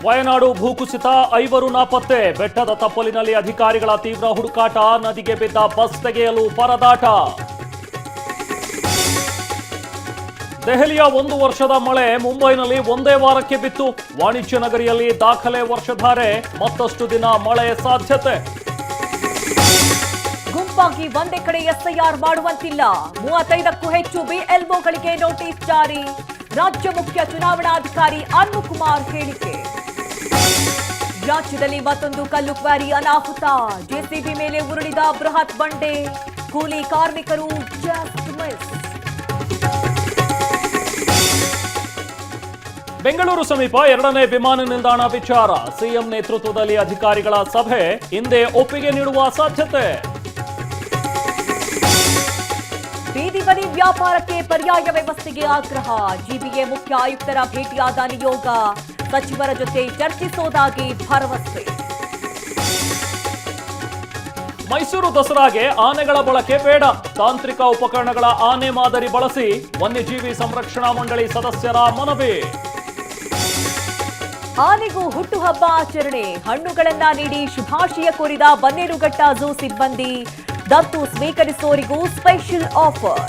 ವಯನಾಡು ಭೂಕುಸಿತ, 5 ನಾಪತ್ತೆ. ಬೆಟ್ಟದ ತಪ್ಪಲಿನಲ್ಲಿ ಅಧಿಕಾರಿಗಳ ತೀವ್ರ ಹುಡುಕಾಟ. ನದಿಗೆ ಬಿದ್ದ ಬಸ್ ತೆಗೆಯಲು ಪರದಾಟ. ದೆಹಲಿಯ 1 ವರ್ಷದ ಮಳೆ ಮುಂಬೈನಲ್ಲಿ ಒಂದೇ ವಾರಕ್ಕೆ ಬಿತ್ತು. ವಾಣಿಜ್ಯ ನಗರಿಯಲ್ಲಿ ದಾಖಲೆ ವರ್ಷಧಾರೆ. ಮತ್ತಷ್ಟು ದಿನ ಮಳೆ ಸಾಧ್ಯತೆ. ಗುಂಪಾಗಿ ಒಂದೇ ಕಡೆ ಎಸ್ಐಆರ್ ಮಾಡುವಂತಿಲ್ಲ. 35ಕ್ಕೂ ಹೆಚ್ಚು ಬಿಎಲ್ಒಗಳಿಗೆ ನೋಟಿಸ್ ಜಾರಿ. ರಾಜ್ಯ ಮುಖ್ಯ ಚುನಾವಣಾಧಿಕಾರಿ ಅನ್ಮು ಕುಮಾರ್ ಹೇಳಿಕೆ. ರಾಜ್ಯದಲ್ಲಿ ಮತ್ತೊಂದು ಕಲ್ಲು ಕ್ವಾರಿ ಅನಾಹುತ. ಜೆಸಿಬಿ ಮೇಲೆ ಉರುಳಿದ ಬೃಹತ್ ಬಂಡೆ. ಕೂಲಿ ಕಾರ್ಮಿಕರು ಜಸ್ಟ್ ಮಿಸ್. ಬೆಂಗಳೂರು ಸಮೀಪ 2ನೇ ವಿಮಾನ ನಿಲ್ದಾಣ ವಿಚಾರ. ಸಿಎಂ ನೇತೃತ್ವದಲ್ಲಿ ಅಧಿಕಾರಿಗಳ ಸಭೆ. ಹಿಂದೆ ಒಪ್ಪಿಗೆ ನೀಡುವ ಸಾಧ್ಯತೆ. ಬೀದಿ ಬದಿ ವ್ಯಾಪಾರಕ್ಕೆ ಪರ್ಯಾಯ ವ್ಯವಸ್ಥೆಗೆ ಆಗ್ರಹ. ಜಿಬಿಎ ಮುಖ್ಯ ಆಯುಕ್ತರ ಭೇಟಿಯಾದ ನಿಯೋಗ. ಸಚಿವರ ಜೊತೆ ಚರ್ಚಿಸೋದಾಗಿ ಭರವಸೆ. ಮೈಸೂರು ದಸರಾಗೆ ಆನೆಗಳ ಬಳಕೆ ಬೇಡ. ತಾಂತ್ರಿಕ ಉಪಕರಣಗಳ ಆನೆ ಮಾದರಿ ಬಳಸಿ. ವನ್ಯಜೀವಿ ಸಂರಕ್ಷಣಾ ಮಂಡಳಿ ಸದಸ್ಯರ ಮನವಿ. ಆನೆಗೂ ಹುಟ್ಟುಹಬ್ಬ ಆಚರಣೆ. ಹಣ್ಣುಗಳನ್ನ ನೀಡಿ ಶುಭಾಶಯ ಕೋರಿದ ಬನ್ನೇರುಘಟ್ಟ ಝೂ ಸಿಬ್ಬಂದಿ. ದತ್ತು ಸ್ವೀಕರಿಸುವವರಿಗೂ ಸ್ಪೆಷಲ್ ಆಫರ್.